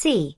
C.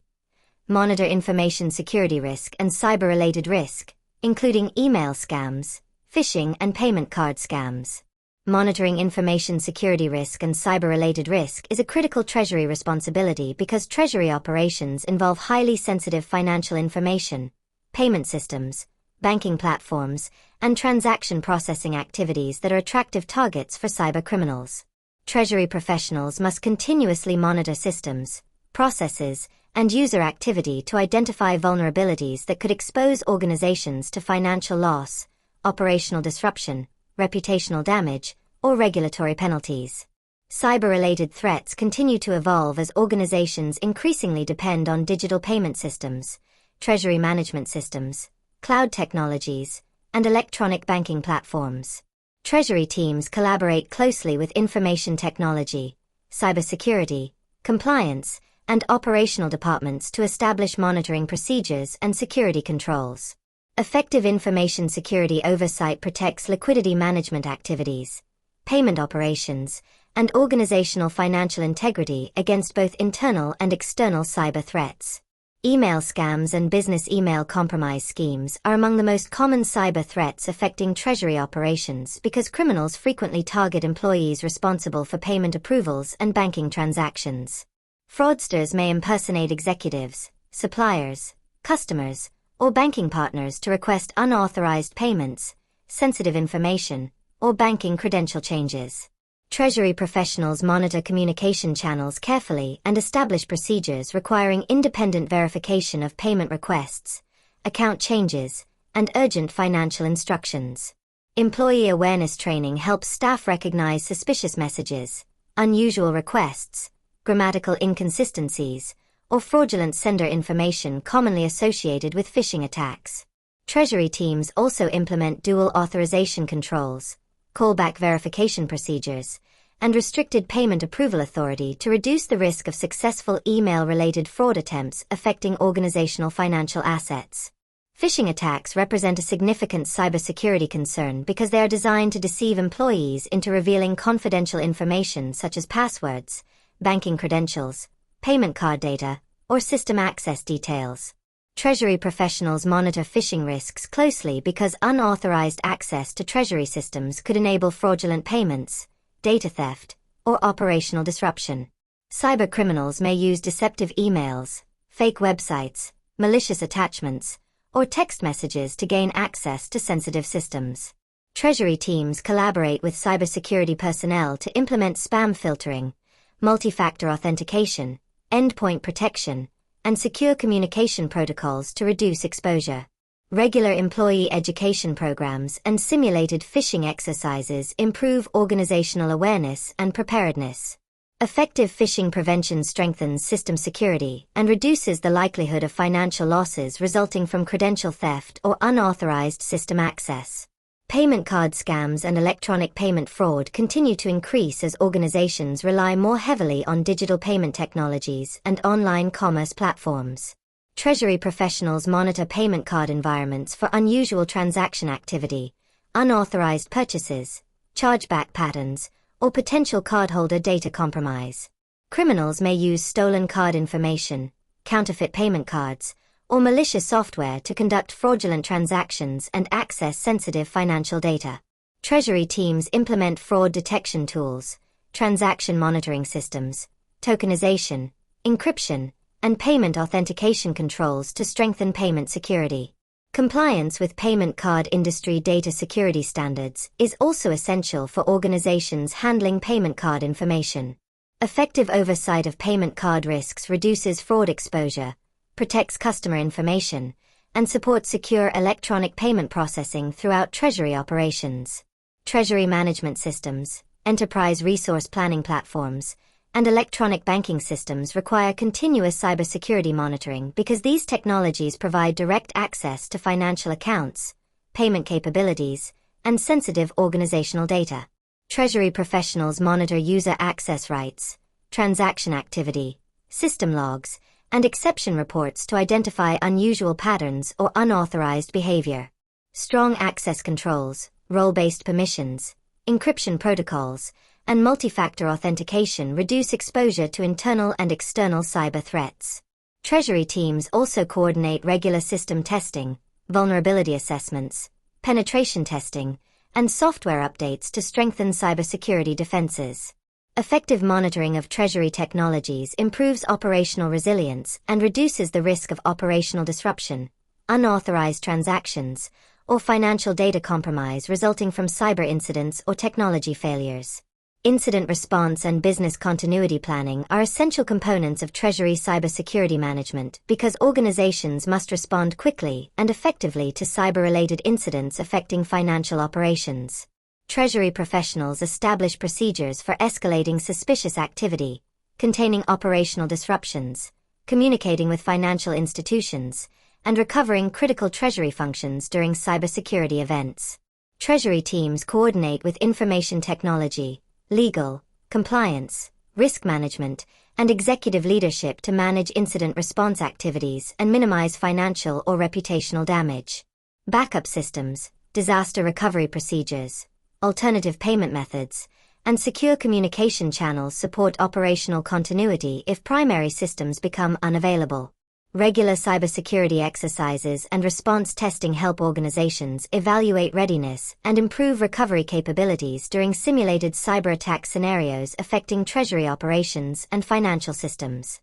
Monitor information security risk and cyber-related risk, including email scams, phishing and payment card scams. Monitoring information security risk and cyber-related risk is a critical Treasury responsibility because Treasury operations involve highly sensitive financial information, payment systems, banking platforms, and transaction processing activities that are attractive targets for cybercriminals. Treasury professionals must continuously monitor systems, processes, and user activity to identify vulnerabilities that could expose organizations to financial loss, operational disruption, reputational damage, or regulatory penalties. Cyber-related threats continue to evolve as organizations increasingly depend on digital payment systems, treasury management systems, cloud technologies, and electronic banking platforms. Treasury teams collaborate closely with information technology, cybersecurity, compliance, and operational departments to establish monitoring procedures and security controls. Effective information security oversight protects liquidity management activities, payment operations, and organizational financial integrity against both internal and external cyber threats. Email scams and business email compromise schemes are among the most common cyber threats affecting Treasury operations because criminals frequently target employees responsible for payment approvals and banking transactions. Fraudsters may impersonate executives, suppliers, customers, or banking partners to request unauthorized payments, sensitive information, or banking credential changes. Treasury professionals monitor communication channels carefully and establish procedures requiring independent verification of payment requests, account changes, and urgent financial instructions. Employee awareness training helps staff recognize suspicious messages, unusual requests, grammatical inconsistencies, or fraudulent sender information commonly associated with phishing attacks. Treasury teams also implement dual authorization controls, callback verification procedures, and restricted payment approval authority to reduce the risk of successful email-related fraud attempts affecting organizational financial assets. Phishing attacks represent a significant cybersecurity concern because they are designed to deceive employees into revealing confidential information such as passwords, banking credentials, payment card data, or system access details. Treasury professionals monitor phishing risks closely because unauthorized access to Treasury systems could enable fraudulent payments, data theft, or operational disruption. Cybercriminals may use deceptive emails, fake websites, malicious attachments, or text messages to gain access to sensitive systems. Treasury teams collaborate with cybersecurity personnel to implement spam filtering, multi-factor authentication, endpoint protection, and secure communication protocols to reduce exposure. Regular employee education programs and simulated phishing exercises improve organizational awareness and preparedness. Effective phishing prevention strengthens system security and reduces the likelihood of financial losses resulting from credential theft or unauthorized system access. Payment card scams and electronic payment fraud continue to increase as organizations rely more heavily on digital payment technologies and online commerce platforms. Treasury professionals monitor payment card environments for unusual transaction activity, unauthorized purchases, chargeback patterns, or potential cardholder data compromise. Criminals may use stolen card information, counterfeit payment cards, or malicious software to conduct fraudulent transactions and access sensitive financial data. Treasury teams implement fraud detection tools, transaction monitoring systems, tokenization, encryption, and payment authentication controls to strengthen payment security. Compliance with payment card industry data security standards is also essential for organizations handling payment card information. Effective oversight of payment card risks reduces fraud exposure, protects customer information, and supports secure electronic payment processing throughout Treasury operations. Treasury management systems, enterprise resource planning platforms, and electronic banking systems require continuous cybersecurity monitoring because these technologies provide direct access to financial accounts, payment capabilities, and sensitive organizational data. Treasury professionals monitor user access rights, transaction activity, system logs, and exception reports to identify unusual patterns or unauthorized behavior. Strong access controls, role-based permissions, encryption protocols, and multi-factor authentication reduce exposure to internal and external cyber threats. Treasury teams also coordinate regular system testing, vulnerability assessments, penetration testing, and software updates to strengthen cybersecurity defenses. Effective monitoring of Treasury technologies improves operational resilience and reduces the risk of operational disruption, unauthorized transactions, or financial data compromise resulting from cyber incidents or technology failures. Incident response and business continuity planning are essential components of Treasury cybersecurity management because organizations must respond quickly and effectively to cyber-related incidents affecting financial operations. Treasury professionals establish procedures for escalating suspicious activity, containing operational disruptions, communicating with financial institutions, and recovering critical Treasury functions during cybersecurity events. Treasury teams coordinate with information technology, legal, compliance, risk management, and executive leadership to manage incident response activities and minimize financial or reputational damage. Backup systems, disaster recovery procedures, alternative payment methods, and secure communication channels support operational continuity if primary systems become unavailable. Regular cybersecurity exercises and response testing help organizations evaluate readiness and improve recovery capabilities during simulated cyber attack scenarios affecting Treasury operations and financial systems.